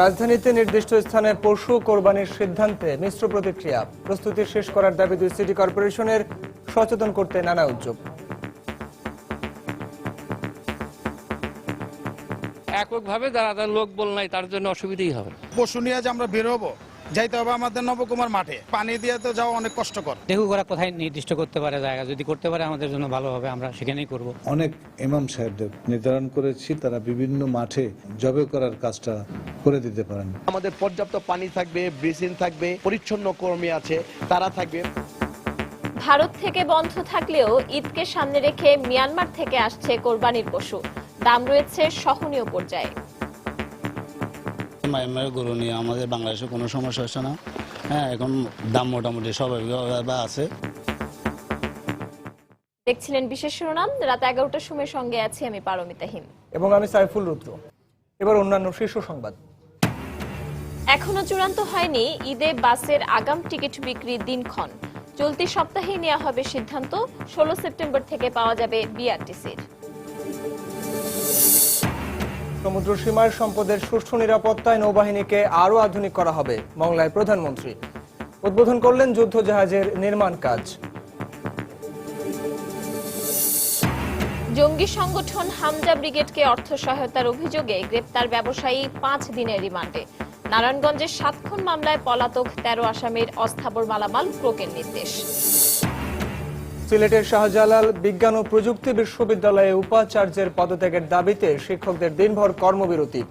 রাজধানীতে নির্দিষ্ট স্থানে পশু কোরবানির সিদ্ধান্তে মিশ্র প্রতিক্রিয়া। প্রস্তুতি শেষ করার দাবি দুই সিটি কর্পোরেশনের, সচেতন করতে নানা উদ্যোগ। এককভাবে যারা লোক বল নাই তার জন্য অসুবিধাই হবে। পশু নিয়ে যে আমরা বের হবো, যাইতে হবে আমাদের নবকুমার মাঠে। পানি দিয়ে তো যাওয়া অনেক কষ্টকর। দেখু করা কোথায় নির্দিষ্ট করতে পারে জায়গা, যদি করতে পারে আমাদের জন্য ভালো হবে, আমরা সেখানেই করব। অনেক ইমাম সাহেবদের নির্ধারণ করেছি, তারা বিভিন্ন মাঠে জবে করার কাজটা করে দিতে পারেন। আমাদের পর্যাপ্ত পানি থাকবে, ব্রিজিং থাকবে, পরিচ্ছন্ন কর্মী আছে, তারা থাকবে। ভারত থেকে বন্ধ থাকলেও ঈদকে সামনে রেখে মিয়ানমার থেকে আসছে কোরবানির পশু। দাম রয়েছে সহনীয় পর্যায়ে। মায়ানমারের গরু নিয়ে আমাদের বাংলাদেশে কোনো সমস্যা হচ্ছে না। হ্যাঁ, এখন দাম মোটামুটি স্বাভাবিকভাবে আছে। দেখছিলেন বিশেষ শিরোনাম। রাত 11টার সময় সঙ্গে আছি আমি পারমিতা হিম এবং আমি সাইফুল রুদ্র। এবার অন্যান্য শীর্ষ সংবাদ। এখনো চূড়ান্ত হয়নি ঈদে বাসের আগাম টিকিট বিক্রির দিনক্ষণ। চলতি সপ্তাহেই নেওয়া হবে সিদ্ধান্ত। 16 সেপ্টেম্বর থেকে পাওয়া যাবে বিআরটিসির। সমুদ্র সীমার সম্পদের সুষ্ঠু নিরাপত্তায় নৌবাহিনীকে আরও আধুনিক করা হবে, মংলায় প্রধানমন্ত্রী। উদ্বোধন করলেন যুদ্ধ জাহাজের নির্মাণ কাজ। জঙ্গি সংগঠন হামজা ব্রিগেডকে অর্থ সহায়তার অভিযোগে গ্রেপ্তার ব্যবসায়ী 5 দিনের রিমান্ডে। নারায়ণগঞ্জের 7 খুন মামলায় পলাতক 13 আসামির অস্থাবর মালামাল ক্রোকের নির্দেশ। সিলেটের শাহজালাল বিজ্ঞান ও প্রযুক্তি বিশ্ববিদ্যালয়ে উপাচার্যের পদত্যাগের দাবিতে শিক্ষকদের দিনভর কর্মবিরতি।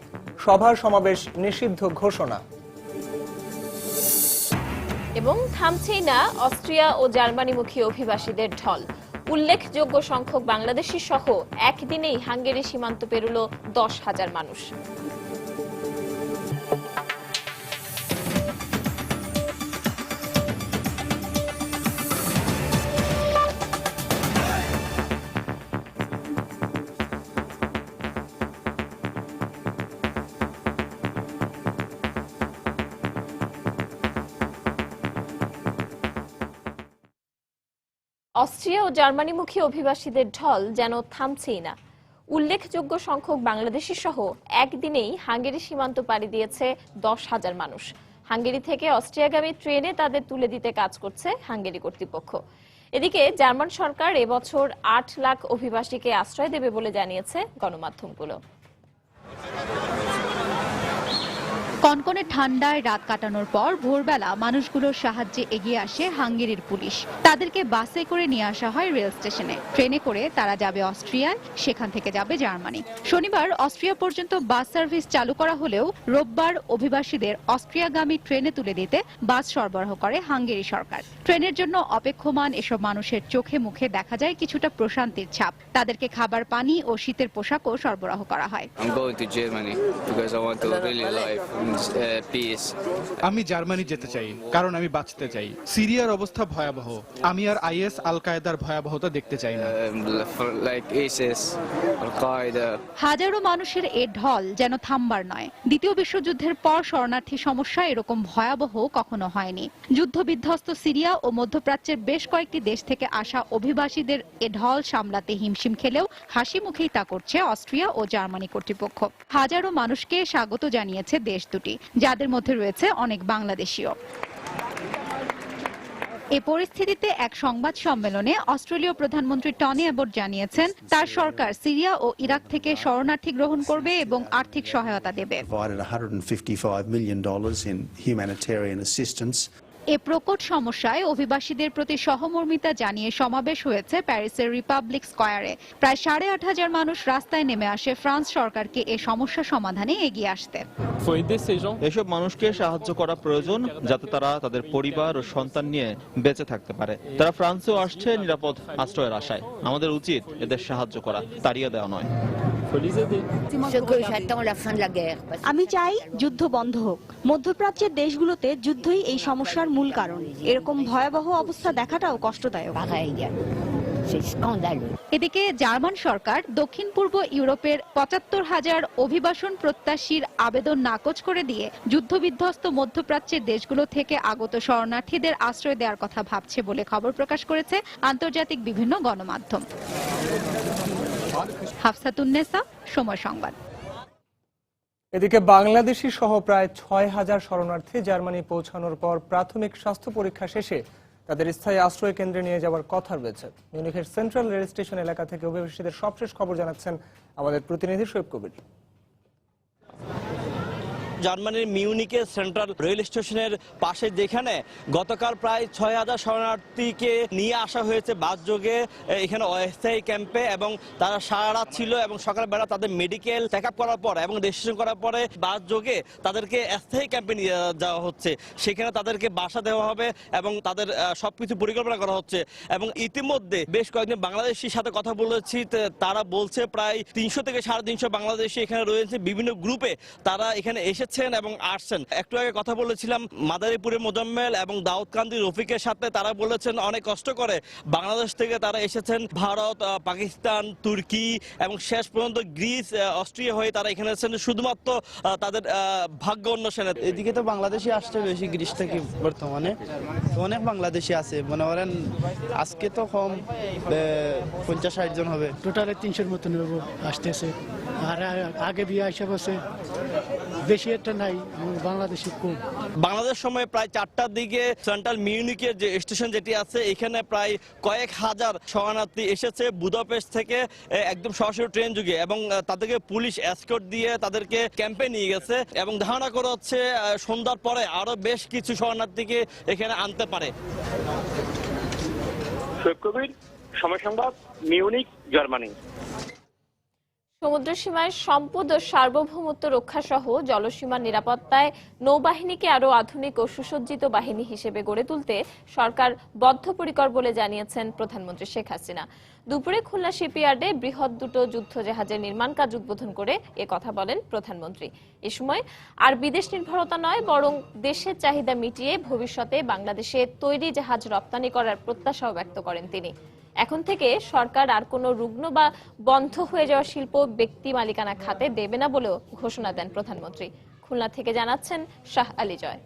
সভা সমাবেশ নিষিদ্ধ ঘোষণা। এবং থামছেই না অস্ট্রিয়া ও জার্মানিমুখী অভিবাসীদের ঢল। উল্লেখযোগ্য সংখ্যক বাংলাদেশি সহ একদিনেই হাঙ্গেরি সীমান্ত পেরুল 10,000 মানুষ। অস্ট্রিয়া ও জার্মানিমুখী অভিবাসীদের ঢল যেন থামছেই না। উল্লেখযোগ্য সংখ্যক বাংলাদেশি সহ একদিনেই হাঙ্গেরি সীমান্ত পাড়ি দিয়েছে 10,000 মানুষ। হাঙ্গেরি থেকে অস্ট্রিয়াগামী ট্রেনে তাদের তুলে দিতে কাজ করছে হাঙ্গেরি কর্তৃপক্ষ। এদিকে জার্মান সরকার এবছর 8 লাখ অভিবাসীকে আশ্রয় দেবে বলে জানিয়েছে গণমাধ্যমগুলো। কনকনে ঠান্ডায় রাত কাটানোর পর ভোরবেলা মানুষগুলোর সাহায্যে এগিয়ে আসে হাঙ্গেরির পুলিশ। তাদেরকে বাসে করে নিয়ে আসা হয় রেল স্টেশনে। ট্রেনে করে তারা যাবে অস্ট্রিয়ায়, সেখান থেকে যাবে জার্মানি। শনিবার অস্ট্রিয়া পর্যন্ত বাস সার্ভিস চালু করা হলেও রোববার অভিবাসীদের অস্ট্রিয়াগামী ট্রেনে তুলে দিতে বাস সরবরাহ করে হাঙ্গেরি সরকার। ট্রেনের জন্য অপেক্ষমান এসব মানুষের চোখে মুখে দেখা যায় কিছুটা প্রশান্তির ছাপ। তাদেরকে খাবার, পানি ও শীতের পোশাকও সরবরাহ করা হয়। আমি জার্মানি যেতে চাই কারণ আমি বাঁচতে চাই। সিরিয়ার অবস্থা ভয়াবহ। আমি আর আইএস আল কায়েদার ভয়াবহতা দেখতে চাই না। হাজারো মানুষের এ ঢল যেন থামবার নয়। দ্বিতীয় বিশ্বযুদ্ধের পর শরণার্থী সমস্যা এরকম ভয়াবহ কখনো হয়নি। যুদ্ধ বিধ্বস্ত সিরিয়া ও মধ্যপ্রাচ্যের বেশ কয়েকটি দেশ থেকে আসা অভিবাসীদের এ ঢল সামলাতে হিমশিম খেলেও হাসি মুখেই তা করছে অস্ট্রিয়া ও জার্মানি কর্তৃপক্ষ। হাজারো মানুষকে স্বাগত জানিয়েছে দেশ দুটি, যাদের মধ্যে রয়েছে অনেক বাংলাদেশীয়। এ পরিস্থিতিতে এক সংবাদ সম্মেলনে অস্ট্রেলীয় প্রধানমন্ত্রী টনি অ্যাবট জানিয়েছেন তার সরকার সিরিয়া ও ইরাক থেকে শরণার্থী গ্রহণ করবে এবং আর্থিক সহায়তা দেবে। এ প্রকট সমস্যায় অভিবাসীদের প্রতি সহমর্মিতা জানিয়ে সমাবেশ হয়েছে প্যারিসের রিপাবলিক স্কয়ারে। প্রায় 8,500 মানুষ রাস্তায় নেমে আসে ফ্রান্স সরকারকে এ সমস্যা সমাধানে এগিয়ে আসতে। এসব মানুষকে সাহায্য করা প্রয়োজন যাতে তারা তাদের পরিবার ও সন্তান নিয়ে বেঁচে থাকতে পারে। তারা ফ্রান্সেও আসছে নিরাপদ আশ্রয়ের আশায়। আমাদের উচিত এদের সাহায্য করা, তাড়িয়ে দেওয়া নয়। আমি চাই যুদ্ধ বন্ধ হোক। মধ্যপ্রাচ্যের দেশগুলোতে যুদ্ধই এই সমস্যার মূল কারণ। এরকম ভয়াবহ অবস্থা দেখাটাও কষ্টদায়ক। এদিকে জার্মান সরকার দক্ষিণ পূর্ব ইউরোপের 75,000 অভিবাসন প্রত্যাশীর আবেদন নাকচ করে দিয়ে যুদ্ধবিধ্বস্ত মধ্যপ্রাচ্যের দেশগুলো থেকে আগত শরণার্থীদের আশ্রয় দেওয়ার কথা ভাবছে বলে খবর প্রকাশ করেছে আন্তর্জাতিক বিভিন্ন গণমাধ্যম। হাফসাতুন্নেসা, সময় সংবাদ। এদিকে বাংলাদেশি সহ প্রায় ৬,০০০ শরণার্থী জার্মানি পৌঁছানোর পর প্রাথমিক স্বাস্থ্য পরীক্ষা শেষে তাদের স্থায়ী আশ্রয় কেন্দ্রে নিয়ে যাওয়ার কথা রয়েছে। মিউনিখের সেন্ট্রাল রেল স্টেশন এলাকা থেকে অভিবাসীদের সবশেষ খবর জানাচ্ছেন আমাদের প্রতিনিধি শোয়েব কবির। জার্মানির মিউনিকের সেন্ট্রাল রেল স্টেশনের পাশে যেখানে গতকাল প্রায় ৬,০০০ শরণার্থীকে নিয়ে আসা হয়েছে বাস যোগে এখানে অস্থায়ী ক্যাম্পে, এবং তারা সারা রাত ছিল এবং সকালবেলা তাদের মেডিকেল চেক আপ করার পর এবং রেজিস্ট্রেশন করার পরে বাস যোগে তাদেরকে স্থায়ী ক্যাম্পে নিয়ে যাওয়া হচ্ছে। সেখানে তাদেরকে বাসা দেওয়া হবে এবং তাদের সবকিছু পরিকল্পনা করা হচ্ছে। এবং ইতিমধ্যে বেশ কয়েকজন বাংলাদেশির সাথে কথা বলেছি, তারা বলছে প্রায় ৩০০ থেকে ৩৫০ বাংলাদেশি এখানে রয়েছে। বিভিন্ন গ্রুপে তারা এখানে এসেছেন এবং আসছেন। একটু আগে কথা বলেছিলাম মাদারীপুরের মোজাম্মেল এবং দাউদকান্দি রফিকের সাথে, তারা বলেছেন অনেক কষ্ট করে বাংলাদেশ থেকে তারা এসেছেন। ভারত, পাকিস্তান, তুর্কি এবং শেষ পর্যন্ত গ্রিস, অস্ট্রিয়া হয়ে তারা এখানে এসেছেন শুধুমাত্র তাদের ভাগ্য অন্বেষণে। এদিকে তো বাংলাদেশি আসছে বেশি গ্রিস থেকে, বর্তমানে অনেক বাংলাদেশি আছে। মনে করেন আজকে তো কম ৫০-৬০ জন হবে, টোটালে ৩০০-র মতন আসতেছে। আর আগে বিয়ে হিসাব আছে বেশি একটা নাই, বাংলাদেশি কম। বাংলাদেশ সময় প্রায় ৪টার দিকে সেন্ট্রাল মিউনিকের যে স্টেশন যেটি আছে এখানে প্রায় কয়েক হাজার শরণার্থী এসেছে বুদাপেস্ট থেকে একদম সরাসরি ট্রেন যুগে, এবং তাদেরকে পুলিশ এসকর্ট দিয়ে তাদেরকে ক্যাম্পে নিয়ে গেছে এবং ধারণা করা হচ্ছে সন্ধ্যার পরে আরো বেশ কিছু শরণার্থীকে এখানে আনতে পারে। শোয়েব কবির, সময় সংবাদ, মিউনিক, জার্মানি। সমুদ্র সীমায় সম্পদ ও সার্বভৌমত্ব রক্ষা সহ জলসীমার নিরাপত্তায় নৌবাহিনীকে আরও আধুনিক ও সুসজ্জিত বাহিনী হিসেবে গড়ে তুলতে সরকার বদ্ধপরিকর বলে জানিয়েছেন প্রধানমন্ত্রী শেখ হাসিনা। দুপুরে খুলনা শিপইয়ার্ডে বৃহৎ দুটো যুদ্ধজাহাজের নির্মাণ কাজ উদ্বোধন করে কথা বলেন প্রধানমন্ত্রী। এ সময় আর বিদেশ নির্ভরতা নয়, বরং দেশের চাহিদা মিটিয়ে ভবিষ্যতে বাংলাদেশে তৈরি জাহাজ রপ্তানি করার প্রত্যাশাও ব্যক্ত করেন তিনি। এখন থেকে সরকার আর কোনো রুগ্ন বা বন্ধ হয়ে যাওয়া শিল্প ব্যক্তি মালিকানা খাতে দেবে না বলেও ঘোষণা দেন প্রধানমন্ত্রী। খুলনা থেকে জানাচ্ছেন শাহ আলী জয়।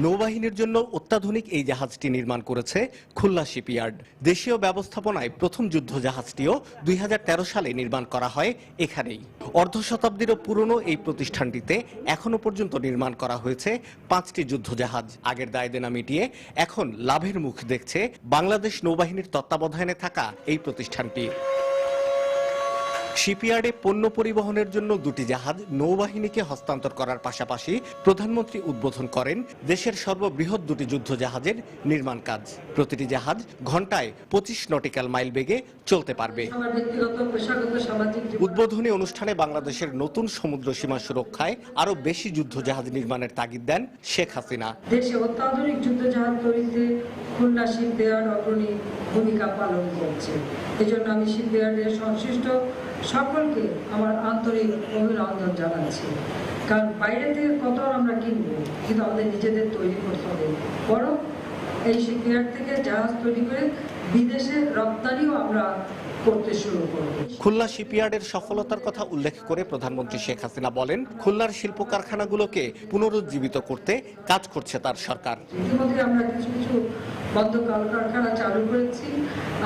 নৌবাহিনীর জন্য অত্যাধুনিক এই জাহাজটি নির্মাণ করেছে খুলনা শিপইয়ার্ড। দেশীয় ব্যবস্থাপনায় প্রথম যুদ্ধ জাহাজটিও ২০১৩ সালে নির্মাণ করা হয় এখানেই। অর্ধ শতাব্দীরও পুরনো এই প্রতিষ্ঠানটিতে এখনো পর্যন্ত নির্মাণ করা হয়েছে ৫টি যুদ্ধ জাহাজ। আগের দায় দেনা মিটিয়ে এখন লাভের মুখ দেখছে বাংলাদেশ নৌবাহিনীর তত্ত্বাবধানে থাকা এই প্রতিষ্ঠানটি। শিপইয়ার্ডে পণ্য পরিবহনের জন্য দুটি জাহাজ নৌবাহিনীকে হস্তান্তর করার পাশাপাশি প্রধানমন্ত্রী উদ্বোধন করেন দেশের সর্ববৃহৎ দুটি যুদ্ধ জাহাজের নির্মাণ কাজ। প্রতিটি জাহাজ ঘন্টায় ২৫ নটিক্যাল মাইল বেগে চলতে পারবে। উদ্বোধনী অনুষ্ঠানে বাংলাদেশের নতুন সমুদ্র সীমা সুরক্ষায় আরো বেশি যুদ্ধ জাহাজ নির্মাণের তাগিদ দেন শেখ হাসিনা। দেশে অত্যাধুনিক যুদ্ধ জাহাজ তৈরিতে খুলনা শিপইয়ার্ড অগ্রণী ভূমিকা পালন করছে। এজন্য আমি শিপইয়ার্ডের সংশ্লিষ্ট সকলকে আমার আন্তরিক অভিনন্দন জানাচ্ছি। কারণ বাইরে থেকে কত আমরা কিনবো, কিন্তু আমাদের নিজেদের তৈরি করতে হবে। বরং এই শিপইয়ার্ড থেকে জাহাজ তৈরি করে বিদেশে রপ্তানিও আমরা করতে শুরু করব। খুলনা শিপইয়ার্ডের সফলতার কথা উল্লেখ করে প্রধানমন্ত্রী শেখ হাসিনা বলেন, খুলনার শিল্প কারখানাগুলোকে পুনরুজ্জীবিত করতে কাজ করছে তার সরকার। ইতিমধ্যে আমরা কিছু কিছু বন্ধ কলকারখানা চালু করেছি,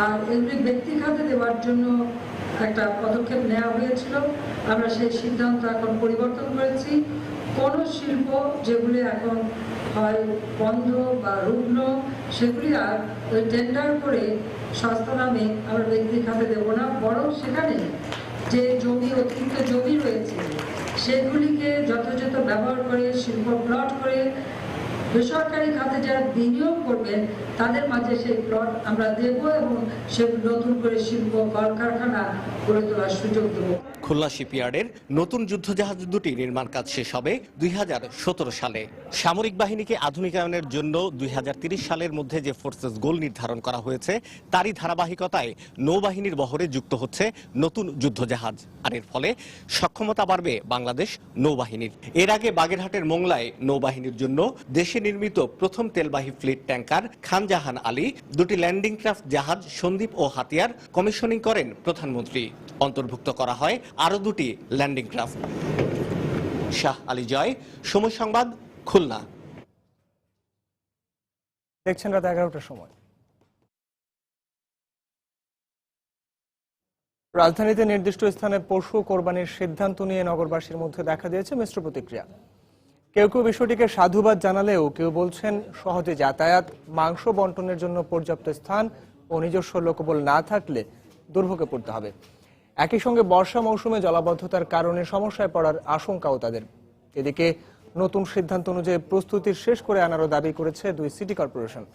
আর এগুলি ব্যক্তি খাতে দেওয়ার জন্য একটা পদক্ষেপ নেওয়া হয়েছিল। আমরা সেই সিদ্ধান্ত এখন পরিবর্তন করেছি। কোন শিল্প যেগুলি এখন হয় বন্ধ বা রুগ্ন, সেগুলি আর ওই টেন্ডার করে সস্তা নামে আমরা ব্যক্তি খাতে দেবো না, বরং সেখানে যে জমি অতিরিক্ত জমি রয়েছে সেগুলিকে যথাযথ ব্যবহার করে শিল্প প্লট করে বেসরকারি খাতে যারা বিনিয়োগ করবেন তাদের মাঝে সেই প্লট আমরা দেব এবং সেগুলো নতুন করে শিল্প কলকারখানা গড়ে তোলার সুযোগ দেব। খুলনা শিপইয়ার্ডের নতুন যুদ্ধজাহাজ দুটি নির্মাণ কাজ শেষ হবে ২০১৭ সালে। সামরিক বাহিনীকে আধুনিকায়নের জন্য ২০৩০ সালের মধ্যে যে ফোর্সেস গোল নির্ধারণ করা হয়েছে তারই ধারাবাহিকতায় নৌবাহিনীর বহরে যুক্ত হচ্ছে নতুন যুদ্ধজাহাজ। আর এর ফলে সক্ষমতা বাড়বে বাংলাদেশ নৌবাহিনীর। এর আগে বাগেরহাটের মোংলায় নৌবাহিনীর জন্য দেশে নির্মিত প্রথম তেলবাহী ফ্লিট ট্যাঙ্কার খানজাহান আলী, দুটি ল্যান্ডিং ক্রাফট জাহাজ সন্দীপ ও হাতিয়ার কমিশনিং করেন প্রধানমন্ত্রী। অন্তর্ভুক্ত করা হয় আরো দুটি ল্যান্ডিং ক্রাফট। শাহ আলী জয়, সময় সংবাদ, খুলনা। দেখছেন রাত 11টার সময়। রাজধানীতে নির্দিষ্ট স্থানে পশু কোরবানির সিদ্ধান্ত নিয়ে নগরবাসীর মধ্যে দেখা দিয়েছে মিশ্র প্রতিক্রিয়া। কেউ কেউ বিষয়টিকে সাধুবাদ জানালেও কেউ বলছেন সহজে যাতায়াত, মাংস বন্টনের জন্য পর্যাপ্ত স্থান ও নিজস্ব লোকবল না থাকলে দুর্ভোগে পড়তে হবে। একই সঙ্গে বর্ষা মৌসুমে জলাবদ্ধতার কারণে সমস্যায় পড়ার আশঙ্কাও তাদের। এদিকে নতুন সিদ্ধান্ত অনুযায়ী প্রস্তুতি শেষ করে আনারও দাবি করেছে 2 সিটি কর্পোরেশন।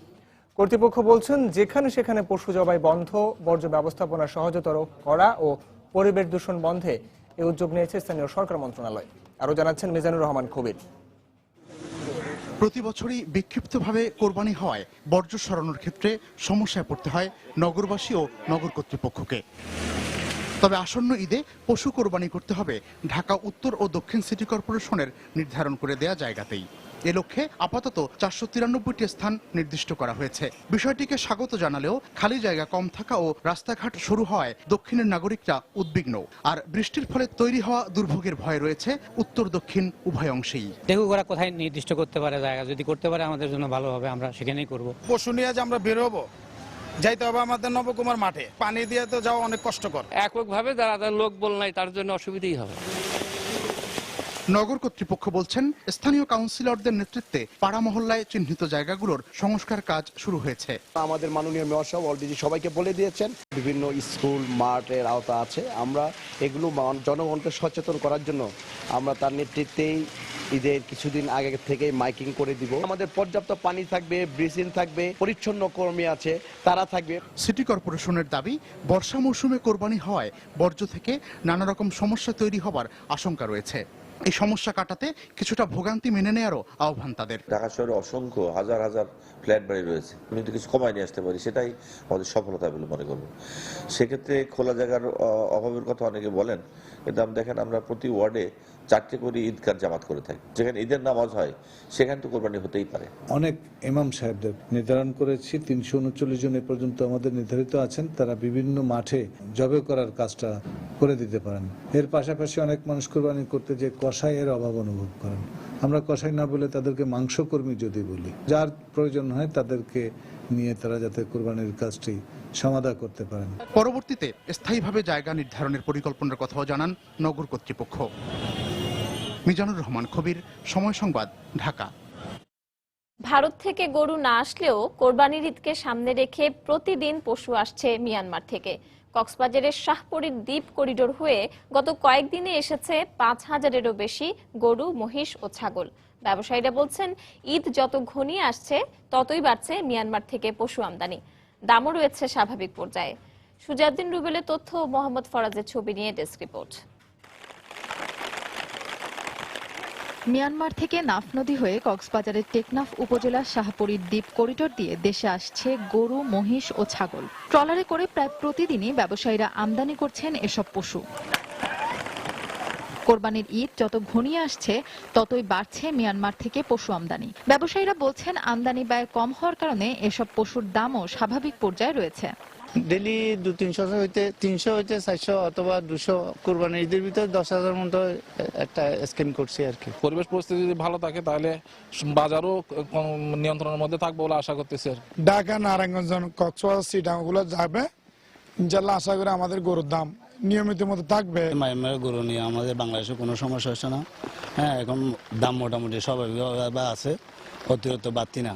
কর্তৃপক্ষ বলছেন যেখানে সেখানে পশু জবাই বন্ধ, বর্জ্য ব্যবস্থাপনা সহজতর করা ও পরিবেশ দূষণ বন্ধে এই উদ্যোগ নিয়েছে স্থানীয় সরকার মন্ত্রণালয়। আরও জানাচ্ছেন মিজানুর রহমান কবির। প্রতি বছরই বিক্ষিপ্তভাবে কোরবানি হওয়ায় বর্জ্য সরানোর ক্ষেত্রে সমস্যায় পড়তে হয় নগরবাসী ও নগর কর্তৃপক্ষকে। তবে আসন্ন ঈদে পশু কোরবানি করতে হবে ঢাকা উত্তর ও দক্ষিণ সিটি কর্পোরেশনের নির্ধারণ করে দেয়া জায়গাতেই। এ লক্ষ্যে আপাতত 493টি স্থান নির্দিষ্ট করা হয়েছে। বিষয়টিকে স্বাগত জানালেও খালি জায়গা কম থাকা ও রাস্তাঘাট সরু হওয়ায় দক্ষিণের নাগরিকরা উদ্বিগ্ন। আর বৃষ্টির ফলে তৈরি হওয়া দুর্ভোগের ভয় রয়েছে উত্তর দক্ষিণ উভয় অংশেই। দেখুক ওরা কোথায় নির্দিষ্ট করতে পারে জায়গা, যদি করতে পারে আমাদের জন্য ভালো হবে, আমরা সেখানেই করব। পশু নিয়ে যে আমরা বেরোবো, যাইতে হবে আমাদের নবকুমার মাঠে, পানি দিয়ে তো যাওয়া অনেক কষ্টকর। এককভাবে যারা লোক বল নাই তার জন্য অসুবিধাই হবে। নগর কর্তৃপক্ষ বলছেন স্থানীয় কাউন্সিলরদের নেতৃত্বে পাড়া মহল্লায় চিহ্নিত জায়গাগুলোর সংস্কার কাজ শুরু হয়েছে। আমাদের মাননীয় মেয়র সাহেব অলরেডি সবাইকে বলে দিয়েছেন, বিভিন্ন স্কুল মাঠের আওতা আছে, আমরা এগুলো জনগণকে সচেতন করার জন্য আমরা তার নেতৃত্বেই ঈদের কিছুদিন আগে থেকে মাইকিং করে দিব। আমাদের পর্যাপ্ত পানি থাকবে, ব্রিজিং থাকবে, পরিচ্ছন্ন কর্মী আছে, তারা থাকবে। সিটি কর্পোরেশনের দাবি, বর্ষা মৌসুমে কোরবানি হওয়ায় বর্জ্য থেকে নানা রকম সমস্যা তৈরি হবার আশঙ্কা রয়েছে। এই সমস্যা কাটাতে কিছুটা ভোগান্তি মেনে নেওয়ারও আহ্বান তাদের। ঢাকা শহরে অসংখ্য হাজার হাজার ফ্ল্যাট বাড়ি রয়েছে, আমি যদি কিছু কমায় নিয়ে আসতে পারি সেটাই আমাদের সফলতা বলে মনে করবো। সেক্ষেত্রে খোলা জায়গার অভাবের কথা অনেকে বলেন, কিন্তু দেখেন আমরা প্রতি ওয়ার্ডে 4টে করে ঈদগাহ জামাত করে থাকি। যেখানে ঈদের নামাজ হয় সেখানে তো কোরবানি হতেই পারে। অনেক ইমাম সাহেবদের নির্ধারণ করেছি, 339 জন এ পর্যন্ত আমাদের নির্ধারিত আছেন। তারা বিভিন্ন মাঠে জবে করার কাজটা করে দিতে পারেন। এর পাশাপাশি অনেক মানুষ কোরবানি করতে যে কসাইয়ের অভাব অনুভব করেন, আমরা কসাই না বলে তাদেরকে মাংসকর্মী যদি বলি, যার প্রয়োজন হয় তাদেরকে নিয়ে তারা যাতে কোরবানির কাজটি সমাধা করতে পারেন। পরবর্তীতে স্থায়ীভাবে জায়গা নির্ধারণের পরিকল্পনার কথাও জানান নগর কর্তৃপক্ষ। মিজানুর রহমান কবির, সময় সংবাদ, ঢাকা। ভারত থেকে গরু না আসলেও কোরবানির ঈদকে সামনে রেখে প্রতিদিন পশু আসছে মিয়ানমার থেকে। কক্সবাজারের শাহপরীর দ্বীপ করিডোর হয়ে গত কয়েকদিনে এসেছে 5000-এরও বেশি গরু, মহিষ ও ছাগল। ব্যবসায়ীরা বলছেন ঈদ যত ঘনিয়ে আসছে ততই বাড়ছে মিয়ানমার থেকে পশু আমদানি। দামও রয়েছে স্বাভাবিক পর্যায়ে। সুজাউদ্দিন রুবেলের তথ্য, মোহাম্মদ ফরাজের ছবি নিয়ে ডেস্ক রিপোর্ট। মিয়ানমার থেকে নাফ নদী হয়ে কক্সবাজারের টেকনাফ উপজেলার শাহপরীর দ্বীপ করিডোর দিয়ে দেশে আসছে গরু, মহিষ ও ছাগল। ট্রলারে করে প্রায় প্রতিদিনই ব্যবসায়ীরা আমদানি করছেন এসব পশু। কোরবানির ঈদ যত ঘনিয়ে আসছে ততই বাড়ছে মিয়ানমার থেকে পশু আমদানি। ব্যবসায়ীরা বলছেন আমদানি ব্যয় কম হওয়ার কারণে এসব পশুর দামও স্বাভাবিক পর্যায়ে রয়েছে। ডেলি 200-300 হইতে 300 হইতে 400 অথবা 200 কুরবানির ঈদের ভিতরে 10,000 মতো একটা স্কিম করছি আর কি। পরিবেশ পরিস্থিতি যদি ভালো থাকে তাহলে বাজারও নিয়ন্ত্রণের মধ্যে থাকবে বলে আশা করতেছি। ঢাকা, নারায়ণগঞ্জ, কক্সবাজার, চিটাগাং গুলো যাবে ইনশাআল্লাহ। আশা করি আমাদের গরুর দাম নিয়মিত মতো থাকবে। মায়ানমারের গরু নিয়ে আমাদের বাংলাদেশে কোনো সমস্যা হচ্ছে না। হ্যাঁ, এখন দাম মোটামুটি স্বাভাবিকভাবে আছে, অতিরিক্ত বাড়তি না।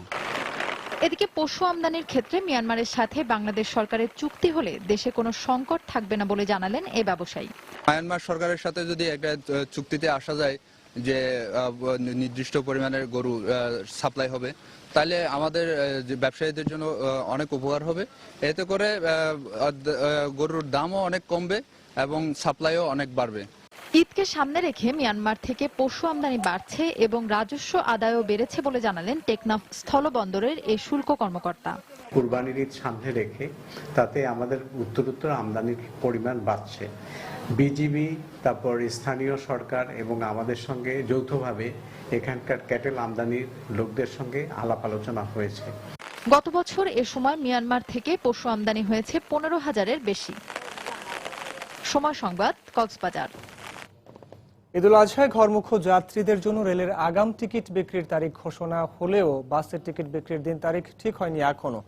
এদিকে পশু আমদানির ক্ষেত্রে মিয়ানমারের সাথে বাংলাদেশ সরকারের চুক্তি হলে দেশে কোনো সংকট থাকবে না বলে জানালেন এই ব্যবসায়ী। মিয়ানমার সরকারের সাথে যদি একটা চুক্তিতে আসা যায় যে নির্দিষ্ট পরিমাণের গরু সাপ্লাই হবে, তাহলে আমাদের ব্যবসায়ীদের জন্য অনেক উপকার হবে। এতে করে গরুর দামও অনেক কমবে এবং সাপ্লাইও অনেক বাড়বে। ঈদকে সামনে রেখে মিয়ানমার থেকে পশু আমদানি বাড়ছে এবং রাজস্ব আদায়ও বেড়েছে বলে জানালেন টেকনাফ স্থলবন্দরের এই শুল্ক কর্মকর্তা। কুরবানির ঈদ সামনে রেখে তাতে আমাদের উত্তরোত্তর আমদানির পরিমাণ বাড়ছে। বিজিবি, তারপর স্থানীয় সরকার এবং আমাদের সঙ্গে যৌথভাবে এখানকার ক্যাটেল আমদানির লোকদের সঙ্গে আলাপ আলোচনা হয়েছে। গত বছর এ সময় মিয়ানমার থেকে পশু আমদানি হয়েছে 15,000-এর বেশি। সময় সংবাদ, কক্সবাজার। ঈদুল আজহায় ঘরমুখ যাত্রীদের জন্য রেলের আগাম টিকিট বিক্রির তারিখ ঘোষণা হলেও বাসের টিকিট বিক্রির দিন তারিখ ঠিক হয়নি এখনো।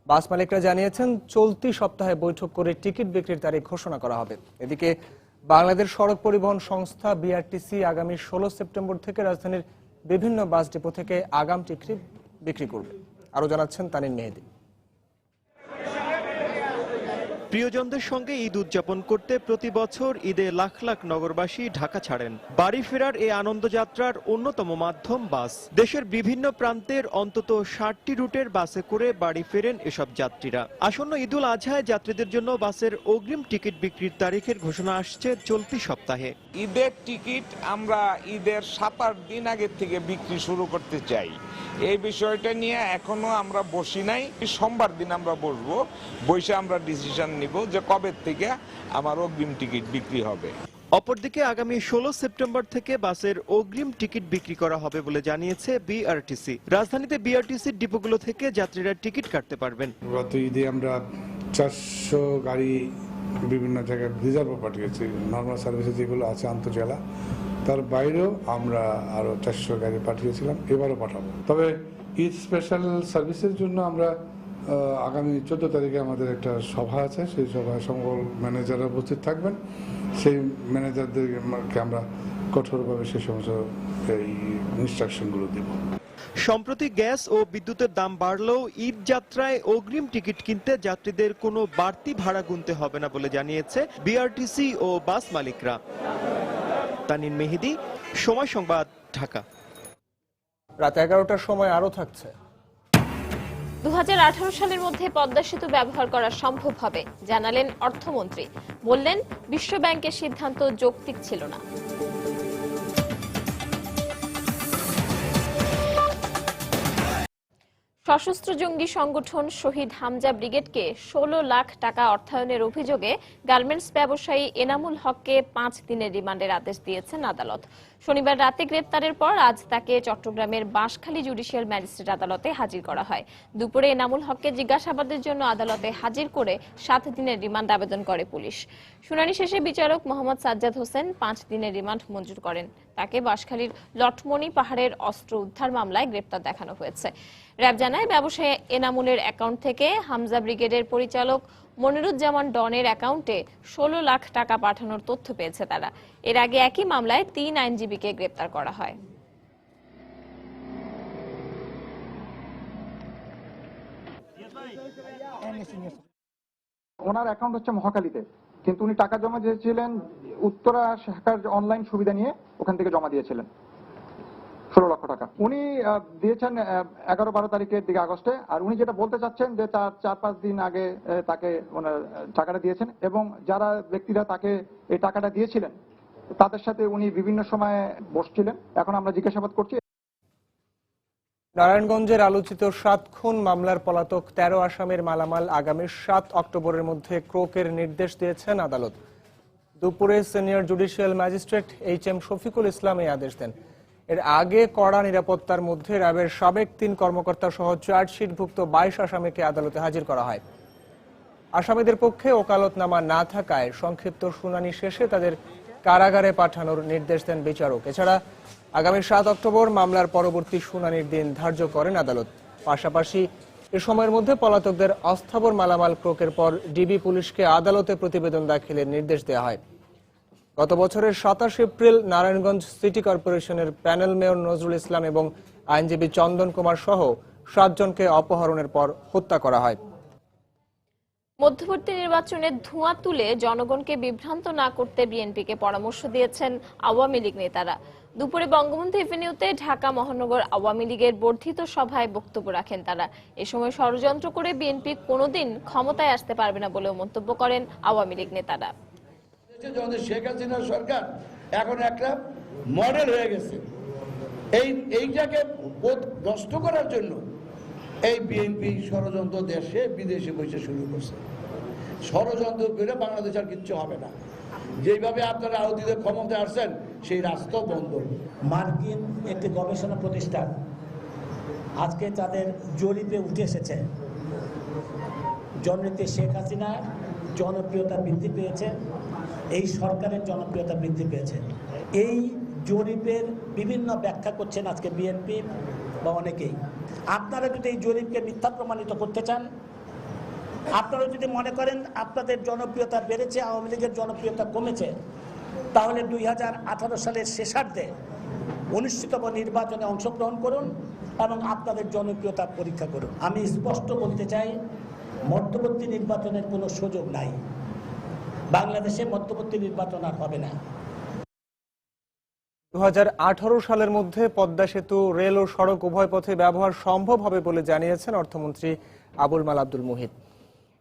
বাস মালিকরা জানিয়েছেন চলতি সপ্তাহে বৈঠক করে টিকিট বিক্রির তারিখ ঘোষণা করা হবে। এদিকে বাংলাদেশ সড়ক পরিবহন সংস্থা বিআরটিসি আগামী 16 সেপ্টেম্বর থেকে রাজধানীর বিভিন্ন বাস ডিপো থেকে আগাম টিকিট বিক্রি করবে। আরো জানাচ্ছেন তানিন মেহেদি। প্রিয়জনদের সঙ্গে ঈদ উদযাপন করতে প্রতি বছর ঈদে লাখ লাখ নগরবাসী ঢাকা ছাড়েন। বাড়ি ফেরার এই আনন্দযাত্রার অন্যতম মাধ্যম বাস। দেশের বিভিন্ন প্রান্তের অন্তত 60টি রুটের বাসে করে বাড়ি ফেরেন এসব যাত্রীরা। আসন্ন ঈদুল আজহায় যাত্রীদের জন্য বাসের অগ্রিম টিকিট বিক্রির তারিখের ঘোষণা আসছে চলতি সপ্তাহে। ঈদের টিকিট আমরা ঈদের 7-8 দিন আগে থেকে বিক্রি শুরু করতে চাই। এই বিষয়টা নিয়ে এখনো আমরা বসি নাই। সোমবার দিন আমরা বসবো, বসে আমরা ডিসিশন নিব যে কবে থেকে আমার অগ্রিম টিকিট বিক্রি হবে। অপরদিকে আগামী 16 সেপ্টেম্বর থেকে বাসের অগ্রিম টিকিট বিক্রি করা হবে বলে জানিয়েছে বিআরটিসি। রাজধানীতে বিআরটিসির ডিপোগুলো থেকে যাত্রীরা টিকিট কাটতে পারবেন। গত ঈদে আমরা 400 গাড়ি বিভিন্ন জায়গায় রিজার্ভ পাঠিয়েছি। নর্মাল সার্ভিসে যেগুলো আছে আন্তঃজেলা, তার বাইরেও আমরা আরো 400 গাড়ি পাঠিয়েছিলাম, এবারও পাঠাবো। তবে ঈদ স্পেশাল সার্ভিসের জন্য আমরা আগামী 14 তারিখে আমাদের একটা সভা আছে, সেই সভায় সকল ম্যানেজাররা উপস্থিত থাকবেন। সেই ম্যানেজারদেরকে আমরা কঠোরভাবে সেই সমস্ত এই ইনস্ট্রাকশনগুলো দেব। সম্প্রতি গ্যাস ও বিদ্যুতের দাম বাড়লেও ঈদ যাত্রায় অগ্রিম টিকিট কিনতে যাত্রীদের কোনো বাড়তি ভাড়া গুনতে হবে না বলে জানিয়েছে বিআরটিসি ও বাস মালিকরা। তানিন মেহেদি, সময় সংবাদ, ঢাকা। রাত 11টার সময় আরো থাকছে। 2018 সালের মধ্যে পদ্মা সেতু ব্যবহার করা সম্ভব হবে জানালেন অর্থমন্ত্রী। বললেন বিশ্ব ব্যাংকের সিদ্ধান্ত যৌক্তিক ছিল না। সশস্ত্র জঙ্গি সংগঠন শহীদ হামজা ব্রিগেডকে 16 লাখ টাকা অর্থায়নের অভিযোগে গার্মেন্টস ব্যবসায়ী এনামুল হককে 5 দিনের রিমান্ডের আদেশ দিয়েছেন আদালত। শনিবার রাতে গ্রেপ্তারের পর আজ তাকে চট্টগ্রামের বাঁশখালী জুডিশিয়াল ম্যাজিস্ট্রেট আদালতে হাজির করা হয়। দুপুরে এনামুল হককে জিজ্ঞাসাবাদের জন্য আদালতে হাজির করে 7 দিনের রিমান্ড আবেদন করে পুলিশ। শুনানি শেষে বিচারক মোহাম্মদ সাজ্জাদ হোসেন 5 দিনের রিমান্ড মঞ্জুর করেন। তাকে বাঁশখালীর লটমনি পাহাড়ের অস্ত্র উদ্ধার মামলায় গ্রেপ্তার দেখানো হয়েছে। র্যাব জানায় ব্যবসায়ী এনামুলের অ্যাকাউন্ট থেকে হামজা ব্রিগেডের পরিচালক মনিরুজ্জামান ডনের অ্যাকাউন্টে 16 লাখ টাকা পাঠানোর তথ্য পেয়েছে তারা। এর আগে একই মামলায় 3 আইনজীবীকে গ্রেপ্তার করা হয়। ওনার অ্যাকাউন্ট হচ্ছে মহাখালীতে, কিন্তু উনি টাকা জমা দিয়েছিলেন উত্তরা শাখার অনলাইন সুবিধা নিয়ে, ওখান থেকে জমা দিয়েছিলেন 16 লক্ষ টাকা। উনি দিয়েছেন 11-12 তারিখের দিকে আগস্টে। আর উনি যেটা বলতে চাচ্ছেন যে তার 4-5 দিন আগে তাকে ওনার টাকাটা দিয়েছেন, এবং যারা ব্যক্তিরা তাকে এই টাকাটা দিয়েছিলেন তাদের সাথে উনি বিভিন্ন সময়ে বসছিলেন। এখন আমরা জিজ্ঞাসাবাদ করছি। নারায়ণগঞ্জের আলোচিত 7 খুন মামলার পলাতক 13 আসামির মালামাল আগামী 7 অক্টোবরের মধ্যে ক্রোকের নির্দেশ দিয়েছেন আদালত। দুপুরে senior judicial magistrate HM Shafiqul Islam এই আদেশ দেন। এর আগে কড়া নিরাপত্তার মধ্যে র্যাবের সাবেক 3 কর্মকর্তা সহ চার্জশিটভুক্ত 22 আসামিকে আদালতে হাজির করা হয়। আসামিদের পক্ষে ওকালতনামা না থাকায় সংক্ষিপ্ত শুনানি শেষে তাদের কারাগারে পাঠানোর নির্দেশ দেন বিচারক। এছাড়া আগামী 7 অক্টোবর মামলার পরবর্তী শুনানির দিন ধার্য করেন আদালত। পাশাপাশি এ সময়ের মধ্যে পলাতকদের অস্থাবর মালামাল ক্রোকের পর ডিবি পুলিশকে আদালতে প্রতিবেদন দাখিলের নির্দেশ দেওয়া হয়। গত বছরের 27 এপ্রিল নারায়ণগঞ্জ সিটি কর্পোরেশনের প্যানেল মেয়র নজরুল ইসলাম এবং আইনজীবী চন্দন কুমার সহ 7 জনকে অপহরণের পর হত্যা করা হয়। মধ্যবর্তী নির্বাচনে ধোঁয়া তুলে জনগণকে বিভ্রান্ত না করতে বিএনপিকে পরামর্শ দিয়েছেন আওয়ামী লীগ নেতারা। দুপুরে বঙ্গবন্ধু এভিনিউতে ঢাকা মহানগর আওয়ামী লীগের বর্ধিত সভায় বক্তব্য রাখেন তারা। এ সময় ষড়যন্ত্র করে বিএনপি কোনোদিন ক্ষমতায় আসতে পারবে না বলেও মন্তব্য করেন আওয়ামী লীগ নেতারা। শেখ হাসিনার সরকার এখন একটা মডেল হয়ে গেছে। এইটাকে নষ্ট করার জন্য এই বিএনপি ষড়যন্ত্র দেশে বিদেশে বসে শুরু করছে। ষড়যন্ত্র করে বাংলাদেশ আর কিচ্ছু হবে না। যেভাবে আপনারা আওয়ামীদের ক্ষমতায় আসছেন সেই রাস্তা বন্ধ। মার্কিন একটি গবেষণা প্রতিষ্ঠান আজকে তাদের জরিপে উঠে এসেছে জননেত্রী শেখ হাসিনার জনপ্রিয়তা বৃদ্ধি পেয়েছে, এই সরকারের জনপ্রিয়তা বৃদ্ধি পেয়েছে। এই জরিপের বিভিন্ন ব্যাখ্যা করছেন আজকে বিএনপি বা অনেকেই। আপনারা যদি এই জরিপকে মিথ্যা প্রমাণিত করতে চান আপনারা যদি মনে করেন আপনাদের জনপ্রিয়তা বেড়েছে, আওয়ামী লীগের জনপ্রিয়তা কমেছে, তাহলে 2018 সালের শেষার্ধে অনুষ্ঠিতব্য নির্বাচনে অংশগ্রহণ করুন এবং আপনাদের জনপ্রিয়তা পরীক্ষা করুন। আমি স্পষ্ট বলতে চাই, মধ্যবর্তী নির্বাচনের কোনো সুযোগ নাই। বাংলাদেশে মধ্যবর্তী নির্বাচন আর হবে না। 2018 সালের মধ্যে পদ্মা সেতু, রেল ও সড়ক উভয় পথে ব্যবহার সম্ভব হবে বলে জানিয়েছেন অর্থমন্ত্রী আবুল মাল আব্দুল মুহিত।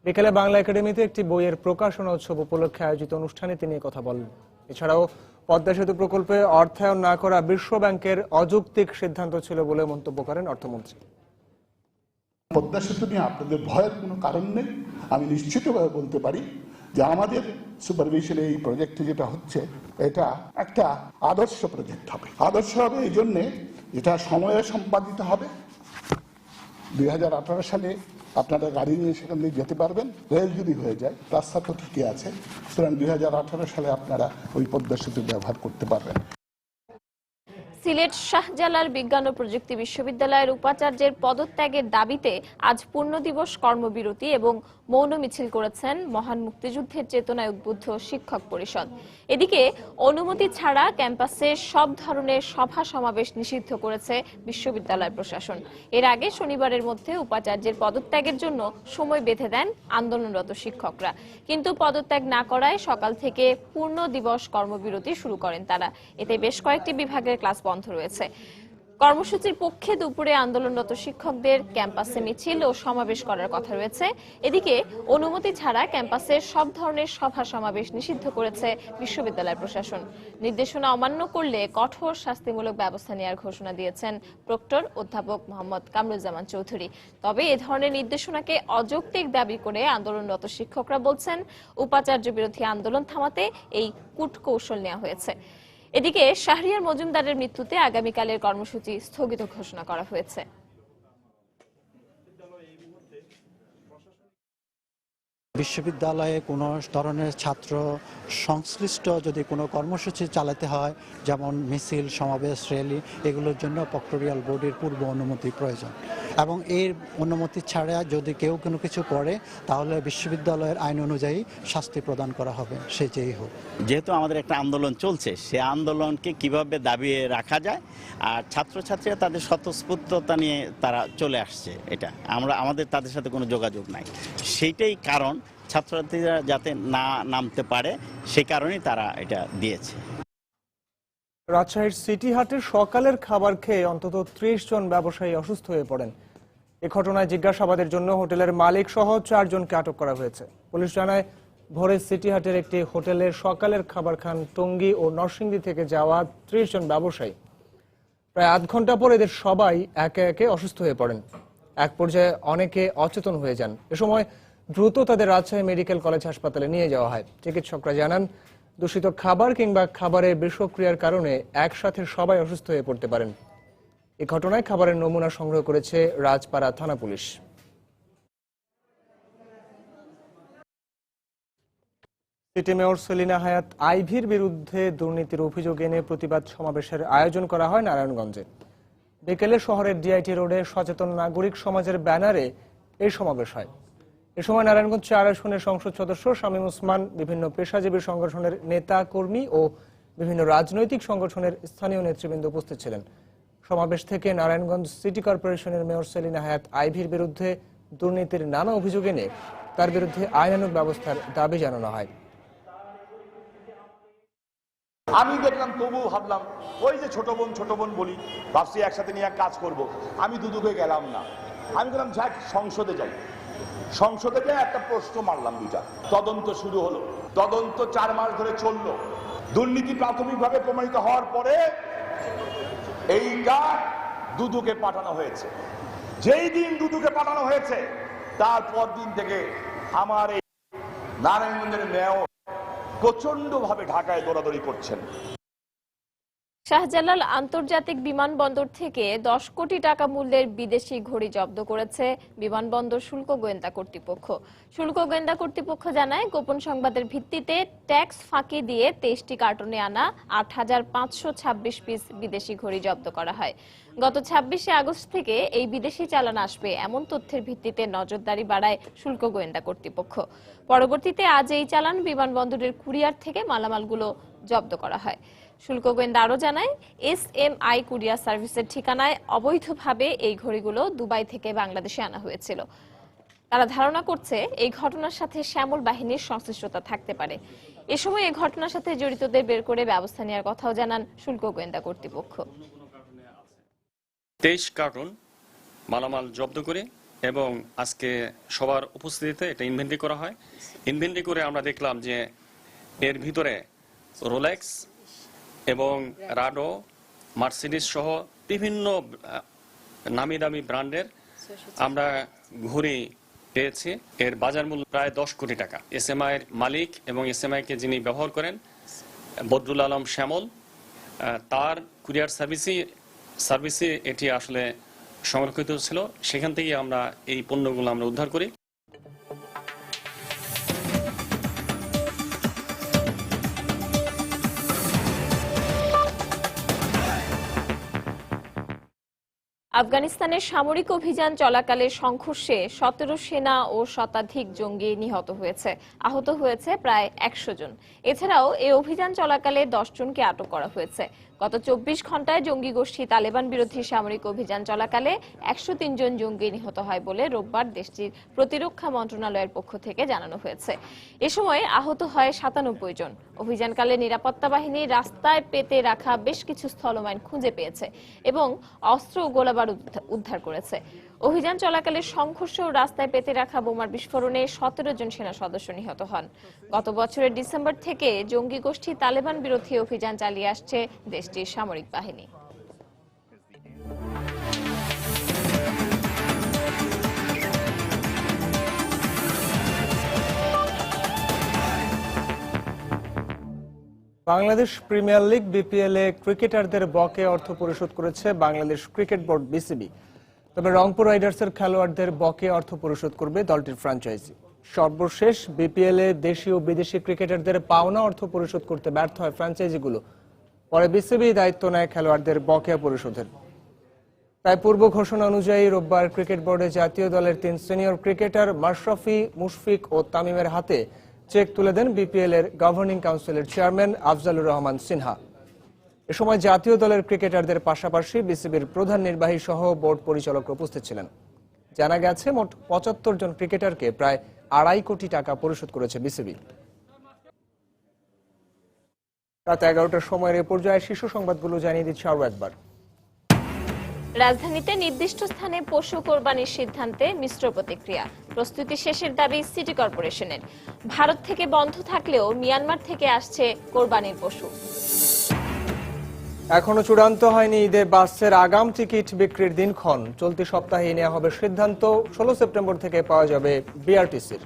বিকেলে বাংলা একাডেমিতে একটি বইয়ের প্রকাশনা উৎসব উপলক্ষে আয়োজিত অনুষ্ঠানে তিনি কথা বলেন। এছাড়াও পদ্মা সেতু প্রকল্পে অর্থায়ন না করা বিশ্ব ব্যাংকের অযৌক্তিক সিদ্ধান্ত ছিল বলে মন্তব্য করেন অর্থমন্ত্রী। পদ্মা সেতু নিয়ে আপনাদের ভয়ের কোনো কারণ নেই। আমি নিশ্চিতভাবে বলতে পারি যে আমাদের সুপারভিশনে এই প্রজেক্টে যেটা হচ্ছে, এটা একটা আদর্শ প্রজেক্ট হবে। আদর্শ হবে এই জন্যে এটা সময়ে সম্পাদিত হবে। 2018 সালে আপনারা গাড়ি নিয়ে সেখান দিয়ে যেতে পারবেন। রেল যদি হয়ে যায়, রাস্তা তো ঠিকই আছে, সুতরাং 2018 সালে আপনারা ওই পদ্মা সেতু ব্যবহার করতে পারবেন। সিলেট শাহজালাল বিজ্ঞান ও প্রযুক্তি বিশ্ববিদ্যালয়ের উপাচার্যের পদত্যাগের দাবিতে আজ পূর্ণ দিবস কর্মবিরতি এবং মৌন মিছিল করেছেন মহান মুক্তিযুদ্ধের চেতনায় উদ্বুদ্ধ শিক্ষক পরিষদ। এদিকে অনুমতি ছাড়া ক্যাম্পাসে সব ধরনের সভা সমাবেশ নিষিদ্ধ করেছে বিশ্ববিদ্যালয় প্রশাসন। এর আগে শনিবারের মধ্যে উপাচার্যের পদত্যাগের জন্য সময় বেঁধে দেন আন্দোলনরত শিক্ষকরা, কিন্তু পদত্যাগ না করায় সকাল থেকে পূর্ণ দিবস কর্মবিরতি শুরু করেন তারা। এতে বেশ কয়েকটি বিভাগের ক্লাস বন্ধ রয়েছে। কর্মসূচির পক্ষে দুপুরে আন্দোলনরত শিক্ষকদের ক্যাম্পাসে মিছিল ও সমাবেশ করার কথা রয়েছে। এদিকে অনুমতি ছাড়া ক্যাম্পাসে সব ধরনের সভা সমাবেশ নিষিদ্ধ করেছে বিশ্ববিদ্যালয় প্রশাসন। নির্দেশনা অমান্য করলে কঠোর শাস্তিমূলক ব্যবস্থা নেওয়ার ঘোষণা দিয়েছেন প্রক্টর অধ্যাপক মোহাম্মদ কামরুজ্জামান চৌধুরী। তবে এ ধরনের নির্দেশনাকে অযৌক্তিক দাবি করে আন্দোলনরত শিক্ষকরা বলছেন, উপাচার্য বিরোধী আন্দোলন থামাতে এই কূটকৌশল নেওয়া হয়েছে। এদিকে শাহরিয়ার মজুমদারের মৃত্যুতে আগামীকালের কর্মসূচি স্থগিত ঘোষণা করা হয়েছে। বিশ্ববিদ্যালয়ে কোনো ধরনের ছাত্র সংশ্লিষ্ট যদি কোনো কর্মসূচি চালাতে হয়, যেমন মিছিল, সমাবেশ, র্যালি, এগুলোর জন্য প্রক্টোরিয়াল বোর্ডের পূর্ব অনুমতি প্রয়োজন এবং এর অনুমতি ছাড়া যদি কেউ কোনো কিছু করে তাহলে বিশ্ববিদ্যালয়ের আইন অনুযায়ী শাস্তি প্রদান করা হবে, সে যেই হোক। যেহেতু আমাদের একটা আন্দোলন চলছে, সে আন্দোলনকে কিভাবে দাবিয়ে রাখা যায়, আর ছাত্রছাত্রীরা তাদের স্বতঃস্ফূর্ততা নিয়ে তারা চলে আসছে, এটা আমাদের তাদের সাথে কোনো যোগাযোগ নাই। সেইটাই কারণ ছাত্রছাত্রীরা যাতে না নামতে পারে, সেই কারণেই তারা এটা দিয়েছে। রাজশাহীর সিটি হাটের সকালের খাবার খেয়ে অন্তত 30 জন ব্যবসায়ী অসুস্থ হয়ে পড়েন। এ ঘটনায় জিজ্ঞাসাবাদের জন্য হোটেলের মালিক সহ 4 জনকে আটক করা হয়েছে। পুলিশ জানায়, ভোরে সিটি হাটের একটি হোটেলের সকালের খাবার খান টঙ্গী ও নরসিংদী থেকে যাওয়া 30 জন ব্যবসায়ী। প্রায় আধ ঘন্টা পর এদের সবাই একে একে অসুস্থ হয়ে পড়েন। এক পর্যায়ে অনেকে অচেতন হয়ে যান। এ সময় দ্রুত তাদের রাজশাহী মেডিকেল কলেজ হাসপাতালে নিয়ে যাওয়া হয়। চিকিৎসকরা জানান, দূষিত খাবার কিংবা খাবারের বিষক্রিয়ার কারণে একসাথে সবাই অসুস্থ হয়ে পড়তে পারেন। এই ঘটনায় খাবারের নমুনা সংগ্রহ করেছে রাজপাড়া থানা পুলিশ। সিটি মেয়র সেলিনা হায়াৎ আইভীর বিরুদ্ধে দুর্নীতির অভিযোগ এনে প্রতিবাদ সমাবেশের আয়োজন করা হয় নারায়ণগঞ্জে। বিকেলে শহরের ডিআইটি রোডে সচেতন নাগরিক সমাজের ব্যানারে এই সমাবেশ হয়। এ সময় নারায়ণগঞ্জ 4 আসনের সংসদ সদস্য শামীম ওসমান, বিভিন্ন পেশাজীবী সংগঠনের নেতা কর্মী ও বিভিন্ন রাজনৈতিক সংগঠনের স্থানীয় নেতৃবৃন্দ উপস্থিত ছিলেন। সমাবেশ থেকে নারায়ণগঞ্জ সিটি কর্পোরেশনের মেয়র সেলিনা হায়াৎ আইভীর বিরুদ্ধে দুর্নীতির নানা অভিযোগ এনে তার বিরুদ্ধে আইনানুগ ব্যবস্থার দাবি জানানো হয়। আমি দেখলাম, তবুও ভাবলাম ওই যে ছোট বোন বলি, ভাবছি একসাথে নিয়ে কাজ করব। আমি দুদুকে গেলাম না, আমি বললাম যাক সংসদে যাই। সংসদে গিয়ে একটা প্রশ্ন মারলাম, 2টা। তদন্ত শুরু হলো, তদন্ত 4 মাস ধরে চললো। দুর্নীতি প্রাথমিকভাবে প্রমাণিত হওয়ার পরে এইটা দুদুকে পাঠানো হয়েছে। যেই দিন দুদুকে পাঠানো হয়েছে তারপর দিন থেকে আমার এই নারায়ণগঞ্জের মেয়র প্রচন্ড ভাবে ঢাকায় দৌড়াদৌড়ি করছেন। শাহজালাল আন্তর্জাতিক বিমানবন্দর থেকে 10 কোটি টাকা মূল্যের বিদেশি ঘড়ি জব্দ করেছে বিমানবন্দর শুল্ক গোয়েন্দা কর্তৃপক্ষ। শুল্ক গোয়েন্দা কর্তৃপক্ষ জানায়, গোপন সংবাদের ভিত্তিতে ট্যাক্স ফাঁকি দিয়ে 23টি কার্টুনে আনা 8,526 পিস বিদেশি ঘড়ি জব্দ করা হয়। গত 26শে আগস্ট থেকে এই বিদেশি চালান আসবে এমন তথ্যের ভিত্তিতে নজরদারি বাড়ায় শুল্ক গোয়েন্দা কর্তৃপক্ষ। পরবর্তীতে আজ এই চালান বিমানবন্দরের কুরিয়ার থেকে মালামালগুলো জব্দ করা হয়। শুল্ক গোয়েন্দা আরও জানায়, SMI কুরিয়ার সার্ভিসের ঠিকানায় অবৈধভাবে এই ঘড়িগুলো দুবাই থেকে বাংলাদেশে আনা হয়েছিল। তারা ধারণা করছে এই ঘটনার সাথে শ্যামল বাহিনীর সংশ্লিষ্টতা থাকতে পারে। এ সময় এই ঘটনার সাথে জড়িতদের বের করে ব্যবস্থা নেওয়ার কথাও জানান শুল্ক গোয়েন্দা কর্তৃপক্ষ। 23 কার্টুন মালামাল জব্দ করে এবং আজকে সবার উপস্থিতিতে এটা ইনভেন্টরি করা হয়। ইনভেন্টরি করে আমরা দেখলাম যে এর ভিতরে রোলেক্স এবং রাডো, মার্সিডিস সহ বিভিন্ন নামি দামি ব্র্যান্ডের আমরা ঘড়ি পেয়েছি। এর বাজার মূল্য প্রায় 10 কোটি টাকা। SMI এর মালিক এবং SMI কে যিনি ব্যবহার করেন বদরুল আলম শ্যামল, তার কুরিয়ার সার্ভিসে এটি আসলে সংরক্ষিত ছিল। সেখান থেকে আমরা এই পণ্যগুলো আমরা উদ্ধার করি। আফগানিস্তানের সামরিক অভিযান চলাকালে সংঘর্ষে 17 সেনা ও শতাধিক জঙ্গি নিহত হয়েছে, আহত হয়েছে প্রায় 100 জন। এছাড়াও এই অভিযান চলাকালে 10 জনকে আটক করা হয়েছে। গত 24 ঘন্টায় জঙ্গি গোষ্ঠী তালেবান বিরোধী সামরিক অভিযান চলাকালে 103 জন জঙ্গি নিহত হয় বলে রোববার দেশটির প্রতিরক্ষা মন্ত্রণালয়ের পক্ষ থেকে জানানো হয়েছে। এ সময় আহত হয় 97 জন। অভিযানকালে নিরাপত্তা বাহিনী রাস্তায় পেতে রাখা বেশ কিছু স্থলমাইন খুঁজে পেয়েছে এবং অস্ত্র ও গোলাবারুদ উদ্ধার করেছে। অভিযান চলাকালে সংঘর্ষ ও রাস্তায় পেতে রাখা বোমার বিস্ফোরণে 17 জন সেনা সদস্য নিহত হন। গত বছরের ডিসেম্বর থেকে জঙ্গি গোষ্ঠী তালেবান বিরোধী অভিযান চালিয়ে আসছে দেশটির সামরিক বাহিনী। বাংলাদেশ প্রিমিয়ার লিগ BPL এ ক্রিকেটারদের বকেয়া অর্থ পরিশোধ করেছে বাংলাদেশ ক্রিকেট বোর্ড BCB। তবে রংপুর রাইডার্সের খেলোয়াড়দের বকেয়া অর্থ পরিশোধ করবে দলটির ফ্র্যাঞ্চাইজি। সর্বশেষ BPL এ দেশীয় ও বিদেশি ক্রিকেটারদের পাওনা অর্থ পরিশোধ করতে ব্যর্থ হয় ফ্র্যাঞ্চাইজিগুলো। পরে BCB দায়িত্ব নেয় খেলোয়াড়দের বকেয়া পরিশোধের। তাই পূর্ব ঘোষণা অনুযায়ী রোববার ক্রিকেট বোর্ডে জাতীয় দলের 3 সিনিয়র ক্রিকেটার মাশরাফি, মুশফিক ও তামিমের হাতে চেক তুলে দেন BPL এর গভর্নিং কাউন্সিলের চেয়ারম্যান আফজালুর রহমান সিনহা। এ সময় জাতীয় দলের ক্রিকেটারদের পাশাপাশি BCBর প্রধান নির্বাহী সহ বোর্ড পরিচালক উপস্থিত ছিলেন। জানা গেছে মোট 75 জন ক্রিকেটারকে প্রায় 2.5 কোটি টাকা পরিশোধ করেছে BCB। রাত 11টার সময়ের এ পর্যায়ে শীর্ষ সংবাদগুলো জানিয়ে দিচ্ছি আরও একবার। রাজধানীতে নির্দিষ্ট স্থানে পশু কোরবানির সিদ্ধান্তে মিশ্র প্রতিক্রিয়া। প্রস্তুতি শেষের দাবি সিটি কর্পোরেশনের। ভারত থেকে বন্ধ থাকলেও মিয়ানমার থেকে আসছে কোরবানির পশু। এখনো চূড়ান্ত হয়নি ঈদের বাসের আগাম টিকিট বিক্রির দিনক্ষণ। চলতি সপ্তাহে নেওয়া হবে সিদ্ধান্ত। 16 সেপ্টেম্বর থেকে পাওয়া যাবে BRTCর।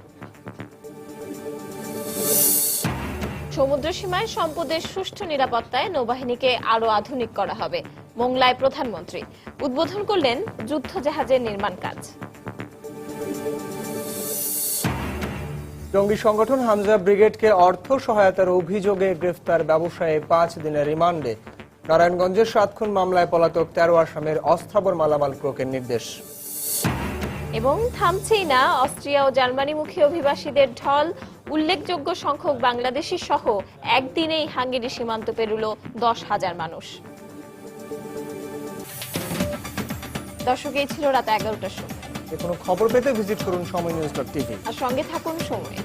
সমুদ্র সীমায় সম্পদের সুষ্ঠু নিরাপত্তায় নৌবাহিনীকে আরো আধুনিক করা হবে। মোংলায় প্রধানমন্ত্রী উদ্বোধন করলেন যুদ্ধ জাহাজের নির্মাণ কাজ। জঙ্গি সংগঠন হামজা ব্রিগেডকে অর্থ সহায়তার অভিযোগে গ্রেফতার ব্যবসায়ী 5 দিনের রিমান্ডে। নারায়ণগঞ্জের 7 খুন মামলায় পলাতক 13 আসামির অস্থাবর মালামাল ক্রোকের নির্দেশ। এবং থামছেই না অস্ট্রিয়া ও জার্মানিমুখী অভিবাসীদের ঢল। উল্লেখযোগ্য সংখ্যক বাংলাদেশি সহ একদিনেই হাঙ্গেরি সীমান্ত পেরুল 10,000 মানুষ। দর্শক, এই ছিল রাত 11টার সময়। যে কোনো খবর পেতে ভিজিট করুন সময়নিউজ.tv আর সঙ্গে থাকুন সময়।